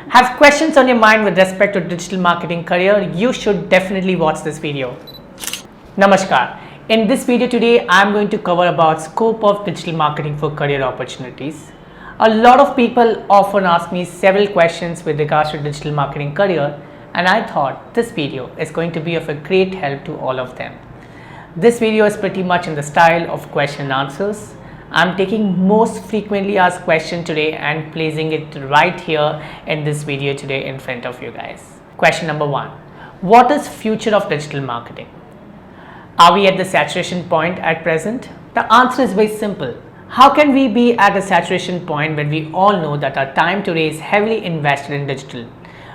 Have questions on your mind with respect to digital marketing career? You should definitely watch this video. Namaskar. In this video today, I am going to cover about scope of digital marketing for career opportunities. A lot of people often ask me several questions with regards to digital marketing career, and I thought this video is going to be of a great help to all of them. This video is pretty much in the style of question and answers. I'm taking most frequently asked question today and placing it right here in this video today in front of you guys. Question number 1. What is future of digital marketing? Are we at the saturation point at present? The answer is very simple. How can we be at a saturation point when we all know that our time today is heavily invested in digital?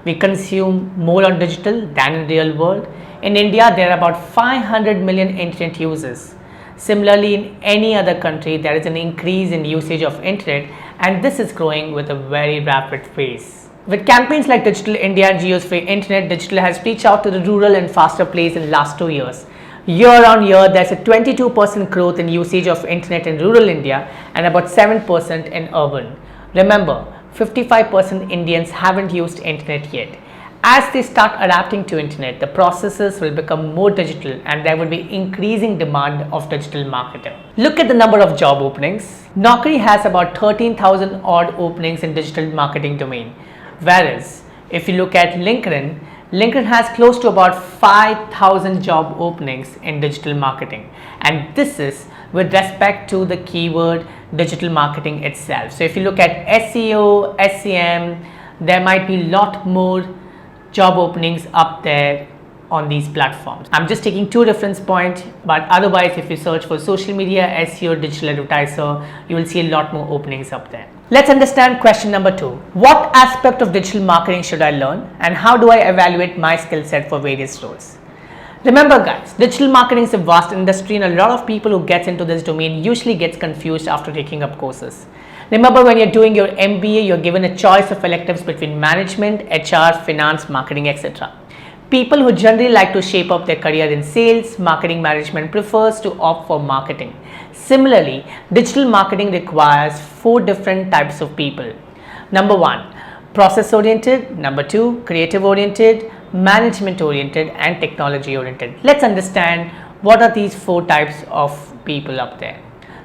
We consume more on digital than in real world. In India, there are about 500 million internet users. Similarly, in any other country, there is an increase in usage of internet, and this is growing with a very rapid pace. With campaigns like Digital India and Jio's Free Internet, digital has reached out to the rural and faster place in the last 2 years. Year on year, there's a 22% growth in usage of internet in rural India and about 7% in urban. Remember, 55% Indians haven't used internet yet. As they start adapting to internet, the processes will become more digital and there will be increasing demand of digital marketing. Look at the number of job openings. Naukri has about 13,000 odd openings in digital marketing domain. Whereas if you look at LinkedIn has close to about 5,000 job openings in digital marketing, and this is with respect to the keyword digital marketing itself. So if you look at SEO, SEM, there might be a lot more job openings up there on these platforms. I'm just taking two reference points, but otherwise if you search for social media, SEO, digital advertiser, you will see a lot more openings up there. Let's understand question number 2. What aspect of digital marketing should I learn, and how do I evaluate my skill set for various roles? Remember guys, digital marketing is a vast industry and a lot of people who gets into this domain usually gets confused after taking up courses. Remember, when you're doing your MBA, you're given a choice of electives between management, HR, finance, marketing, etc. People who generally like to shape up their career in sales, marketing management prefers to opt for marketing. Similarly, digital marketing requires 4 different types of people. Number 1, process oriented. Number 2, creative oriented, management oriented, and technology oriented. Let's understand what are these 4 types of people up there.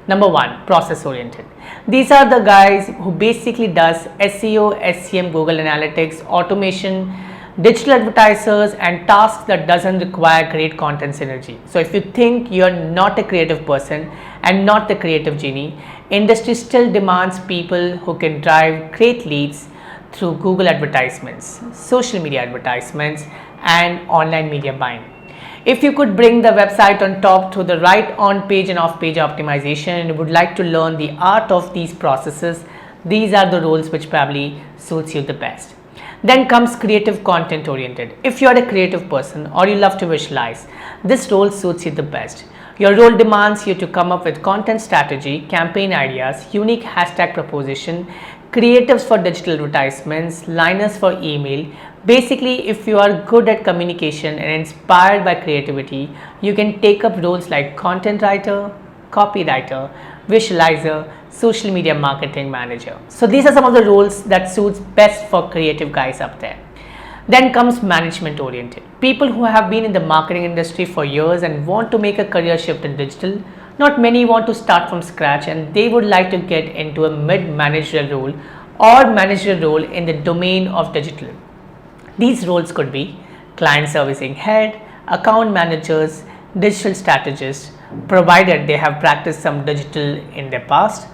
Number 1, process oriented. These are the guys who basically does SEO, SEM, Google Analytics, automation, digital advertisers, and tasks that doesn't require great content synergy. So if you think you're not a creative person and not the creative genie, industry still demands people who can drive great leads through Google advertisements, social media advertisements, and online media buying. If you could bring the website on top through the right on-page and off-page optimization and would like to learn the art of these processes, these are the roles which probably suits you the best. Then comes creative content oriented. If you are a creative person or you love to visualize, this role suits you the best. Your role demands you to come up with content strategy, campaign ideas, unique hashtag proposition, creatives for digital advertisements, liners for email. Basically, if you are good at communication and inspired by creativity, you can take up roles like content writer, copywriter, visualizer, social media marketing manager. So these are some of the roles that suits best for creative guys up there. Then comes management oriented. People who have been in the marketing industry for years and want to make a career shift in digital. Not many want to start from scratch and they would like to get into a mid-managerial role or managerial role in the domain of digital. These roles could be client servicing head, account managers, digital strategists, provided they have practiced some digital in their past,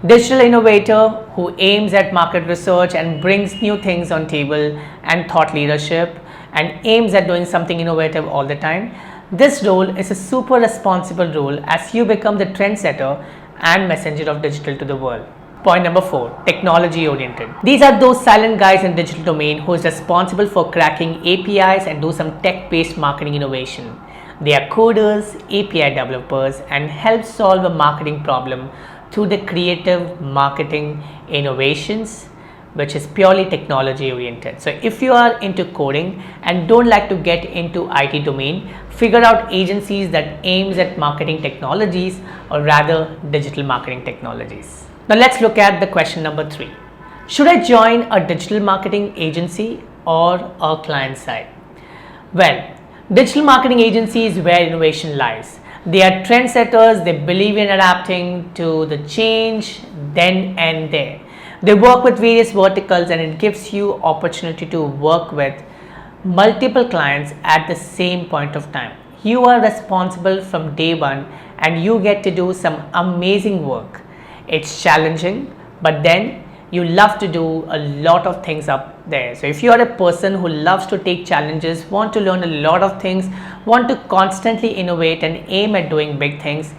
digital innovator who aims at market research and brings new things on table and thought leadership and aims at doing something innovative all the time. This role is a super responsible role as you become the trendsetter and messenger of digital to the world. Point number 4, technology oriented. These are those silent guys in digital domain who is responsible for cracking APIs and do some tech-based marketing innovation. They are coders, API developers, and help solve a marketing problem through the creative marketing innovations, which is purely technology oriented. So if you are into coding and don't like to get into IT domain, figure out agencies that aims at marketing technologies or rather digital marketing technologies. Now let's look at the question number 3. Should I join a digital marketing agency or a client side? Well, digital marketing agency is where innovation lies. They are trendsetters, they believe in adapting to the change then and there. They work with various verticals and it gives you opportunity to work with multiple clients at the same point of time. You are responsible from day one and you get to do some amazing work. It's challenging, but then you love to do a lot of things up there. So if you are a person who loves to take challenges, want to learn a lot of things, want to constantly innovate and aim at doing big things,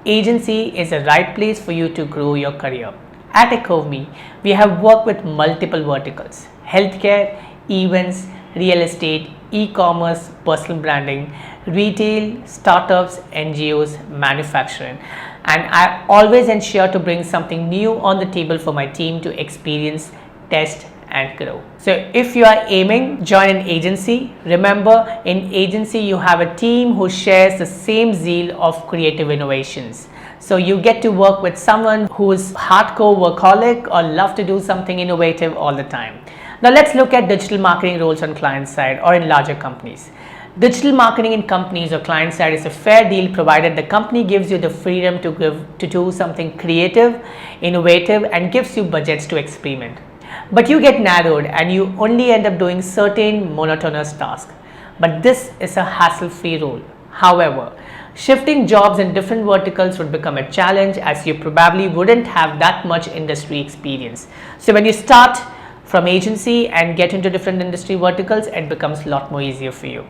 agency is the right place for you to grow your career. At EcoVme, we have worked with multiple verticals: healthcare, events, real estate, e-commerce, personal branding, retail, startups, NGOs, manufacturing. And I always ensure to bring something new on the table for my team to experience, test and grow. So if you are aiming, join an agency. Remember, in agency you have a team who shares the same zeal of creative innovations. So you get to work with someone who is hardcore workaholic or love to do something innovative all the time. Now let's look at digital marketing roles on client side or in larger companies. Digital marketing in companies or client side is a fair deal provided the company gives you the freedom to do something creative, innovative and gives you budgets to experiment. But you get narrowed and you only end up doing certain monotonous tasks. But this is a hassle-free role. However, shifting jobs in different verticals would become a challenge as you probably wouldn't have that much industry experience. So when you start from agency and get into different industry verticals, it becomes a lot more easier for you.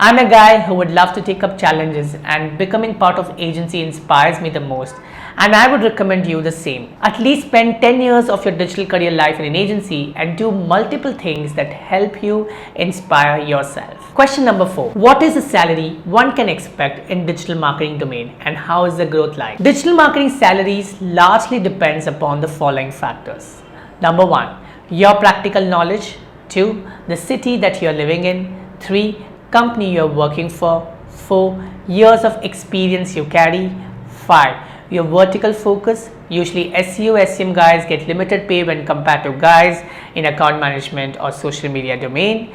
I'm a guy who would love to take up challenges and becoming part of agency inspires me the most, and I would recommend you the same. At least spend 10 years of your digital career life in an agency and do multiple things that help you inspire yourself. Question number 4. What is the salary one can expect in digital marketing domain and how is the growth like? Digital marketing salaries largely depends upon the following factors. Number 1, your practical knowledge. 2, the city that you're living in. 3, company you're working for. 4, years of experience you carry. 5, your vertical focus. Usually SEO, SEM guys get limited pay when compared to guys in account management or social media domain,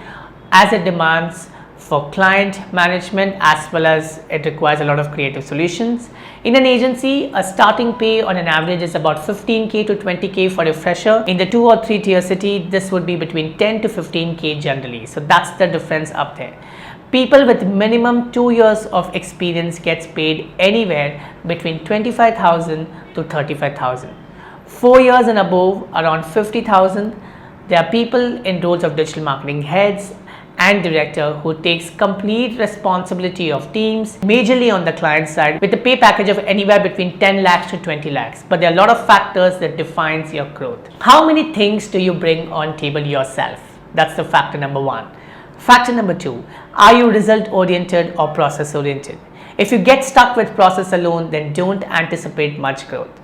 as it demands for client management as well as it requires a lot of creative solutions. In an agency, a starting pay on an average is about 15k to 20k for a fresher. In the 2 or 3 tier city, this would be between 10 to 15k generally. So that's the difference up there. People with minimum 2 years of experience gets paid anywhere between 25,000 to 35,000. 4 years and above, around 50,000. There are people in roles of digital marketing heads and director who takes complete responsibility of teams, majorly on the client side, with a pay package of anywhere between 10 lakhs to 20 lakhs. But there are a lot of factors that defines your growth. How many things do you bring on table yourself? That's the factor number 1. Factor number 2, are you result oriented or process oriented? If you get stuck with process alone, then don't anticipate much growth.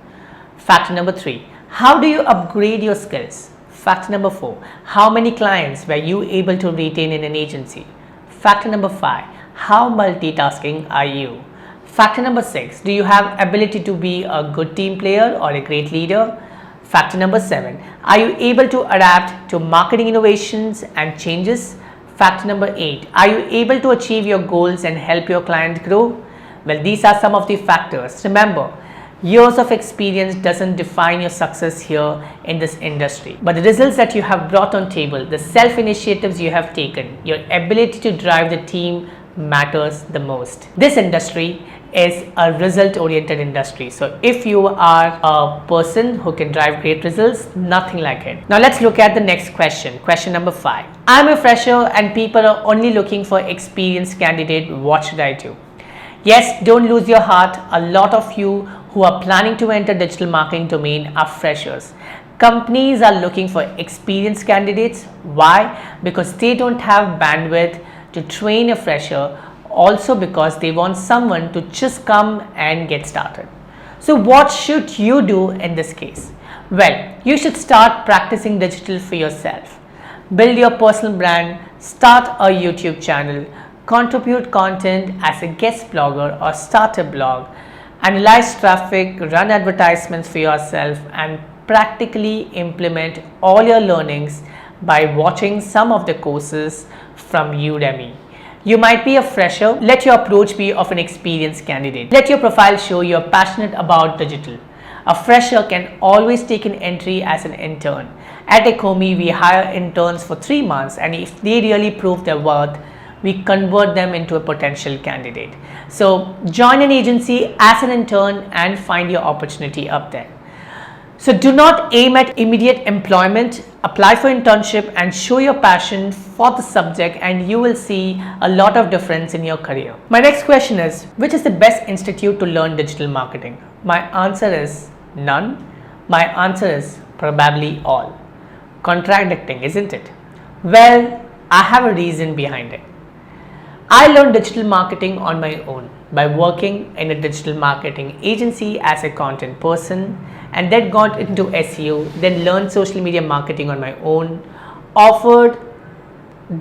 Factor number 3, how do you upgrade your skills? Factor number 4, how many clients were you able to retain in an agency? Factor number 5, how multitasking are you? Factor number 6, do you have ability to be a good team player or a great leader? Factor number 7, are you able to adapt to marketing innovations and changes? Factor number 8, are you able to achieve your goals and help your client grow? Well, these are some of the factors. Remember, years of experience doesn't define your success here in this industry, but the results that you have brought on table, the self initiatives you have taken, your ability to drive the team matters the most. This industry is a result oriented industry. So if you are a person who can drive great results, nothing like it. Now let's look at the next question. Question number 5. I'm a fresher and people are only looking for experienced candidate. What should I do? Yes, don't lose your heart. A lot of you who are planning to enter digital marketing domain are freshers. Companies are looking for experienced candidates. Why? Because they don't have bandwidth to train a fresher, also because they want someone to just come and get started. So what should you do in this case? Well, you should start practicing digital for yourself. Build your personal brand, start a YouTube channel, contribute content as a guest blogger or start a blog, analyze traffic, run advertisements for yourself and practically implement all your learnings by watching some of the courses from Udemy. You might be a fresher. Let your approach be of an experienced candidate. Let your profile show you're passionate about digital. A fresher can always take an entry as an intern. At Ecomi, we hire interns for 3 months, and if they really prove their worth, we convert them into a potential candidate. So join an agency as an intern and find your opportunity up there. So do not aim at immediate employment. Apply for internship and show your passion for the subject, and you will see a lot of difference in your career. My next question is, which is the best institute to learn digital marketing? My answer is none. My answer is probably all. Contradicting, isn't it? Well, I have a reason behind it. I learned digital marketing on my own by working in a digital marketing agency as a content person, and then got into SEO, then learned social media marketing on my own, offered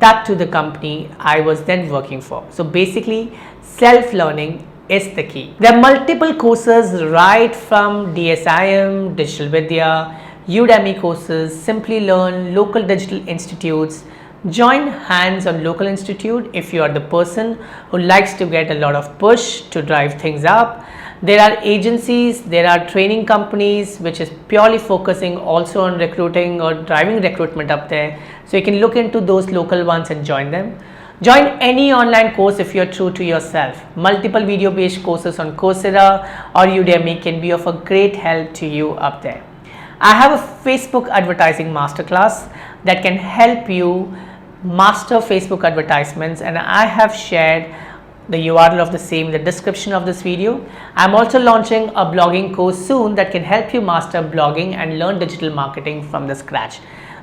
that to the company I was then working for. So basically, self-learning is the key. There are multiple courses right from DSIM, Digital Vidya, Udemy courses, Simplilearn, local digital institutes. Join hands on local institute if you are the person who likes to get a lot of push to drive things up. There are agencies, there are training companies which is purely focusing also on recruiting or driving recruitment up there. So you can look into those local ones and join them. Join any online course if you're true to yourself. Multiple video based courses on Coursera or Udemy can be of a great help to you up there. I have a Facebook advertising masterclass that can help you master Facebook advertisements, and I have shared the URL of the same in the description of this video. I'm also launching a blogging course soon that can help you master blogging and learn digital marketing from the scratch.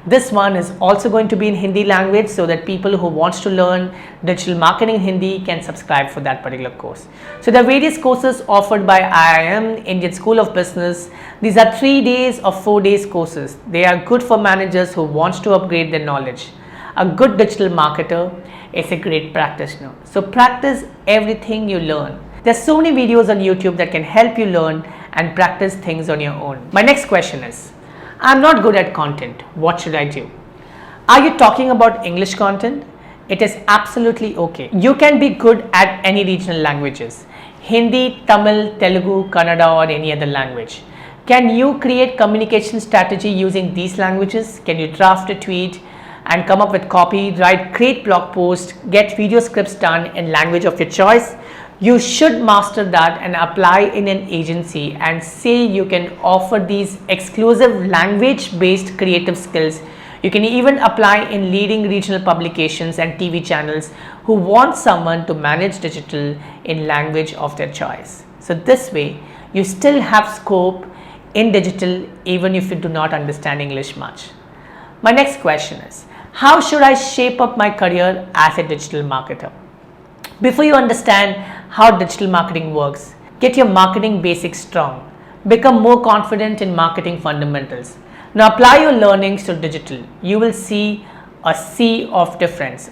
This one is also going to be in Hindi language, so that people who wants to learn digital marketing in Hindi can subscribe for that particular course. So there are various courses offered by IIM, Indian School of Business. These are 3 days or 4 days courses. They are good for managers who wants to upgrade their knowledge. A good digital marketer is a great practitioner. So practice everything you learn. There's so many videos on YouTube that can help you learn and practice things on your own. My next question is, I'm not good at content. What should I do? Are you talking about English content? It is absolutely okay. You can be good at any regional languages. Hindi, Tamil, Telugu, Kannada, or any other language. Can you create communication strategy using these languages? Can you draft a tweet and come up with copy, write great blog posts, get video scripts done in language of your choice? You should master that and apply in an agency and say you can offer these exclusive language based creative skills. You can even apply in leading regional publications and TV channels who want someone to manage digital in language of their choice. So this way you still have scope in digital even if you do not understand English much. My next question is, how should I shape up my career as a digital marketer? Before you understand how digital marketing works, get your marketing basics strong. Become more confident in marketing fundamentals. Now apply your learnings to digital. You will see a sea of difference.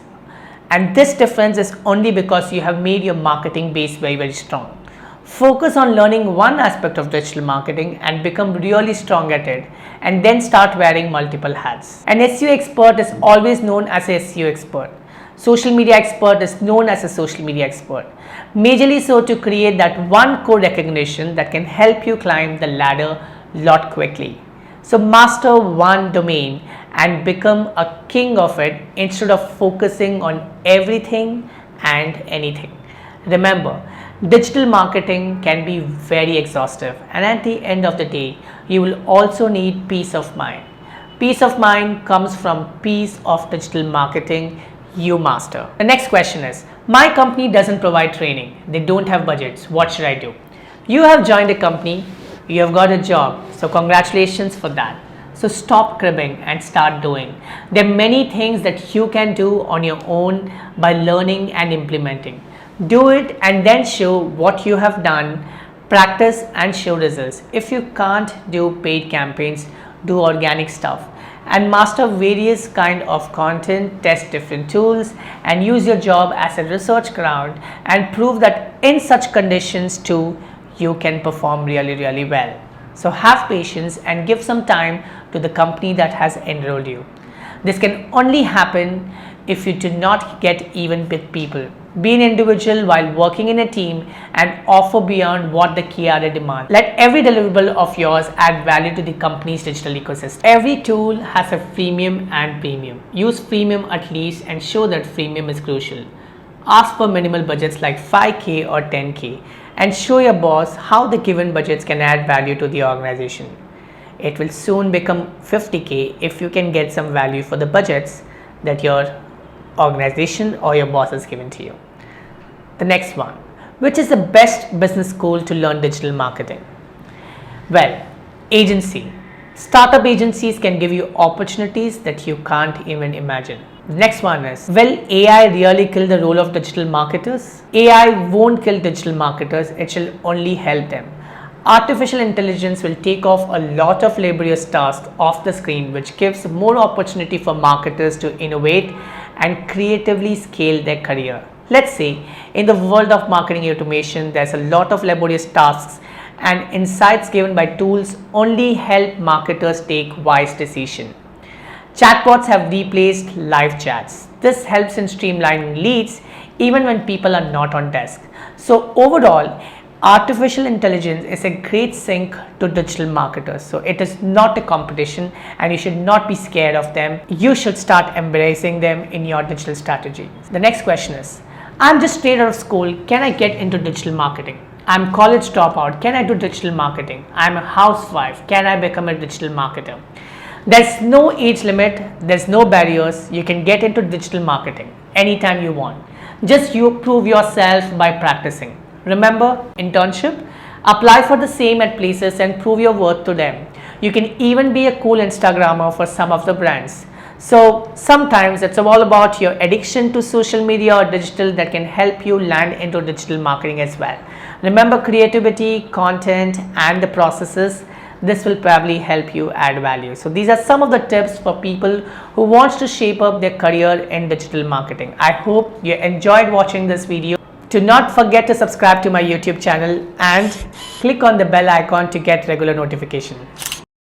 And this difference is only because you have made your marketing base very, very strong. Focus on learning one aspect of digital marketing and become really strong at it, and then start wearing multiple hats. An SEO expert is always known as a SEO expert. Social media expert is known as a social media expert. Majorly so to create that one core recognition that can help you climb the ladder lot quickly. So master one domain and become a king of it instead of focusing on everything and anything. Remember, digital marketing can be very exhaustive, and at the end of the day, you will also need peace of mind. Peace of mind comes from piece of digital marketing you master. The next question is, my company doesn't provide training. They don't have budgets. What should I do? You have joined a company, you have got a job. So congratulations for that. So stop cribbing and start doing. There are many things that you can do on your own by learning and implementing. Do it and then show what you have done. Practice and show results. If you can't do paid campaigns, do organic stuff and master various kind of content, test different tools and use your job as a research ground and prove that in such conditions too you can perform really well. So have patience and give some time to the company that has enrolled you. This can only happen if you do not get even with people. Be an individual while working in a team and offer beyond what the KRA demands. Let every deliverable of yours add value to the company's digital ecosystem. Every tool has a freemium and premium. Use freemium at least and show that freemium is crucial. Ask for minimal budgets like 5K or 10K and show your boss how the given budgets can add value to the organization. It will soon become 50K if you can get some value for the budgets that your organization or your boss has given to you. The next one, which is the best business school to learn digital marketing? Well, agency. Startup agencies can give you opportunities that you can't even imagine. The next one is, will AI really kill the role of digital marketers? AI won't kill digital marketers, it will only help them. Artificial intelligence will take off a lot of laborious tasks off the screen, which gives more opportunity for marketers to innovate and creatively scale their career. Let's say in the world of marketing automation, there's a lot of laborious tasks and insights given by tools only help marketers take wise decisions. Chatbots have replaced live chats. This helps in streamlining leads even when people are not on desk. So overall, artificial intelligence is a great sync to digital marketers. So it is not a competition and you should not be scared of them. You should start embracing them in your digital strategy. The next question is, I'm just straight out of school. Can I get into digital marketing? I'm college dropout. Can I do digital marketing? I'm a housewife. Can I become a digital marketer? There's no age limit. There's no barriers. You can get into digital marketing anytime you want. Just you prove yourself by practicing. Remember, internship? Apply for the same at places and prove your worth to them. You can even be a cool Instagrammer for some of the brands. So sometimes it's all about your addiction to social media or digital that can help you land into digital marketing as well. Remember, creativity, content, and the processes. This will probably help you add value. So these are some of the tips for people who wants to shape up their career in digital marketing. I hope you enjoyed watching this video. Do not forget to subscribe to my YouTube channel and click on the bell icon to get regular notification.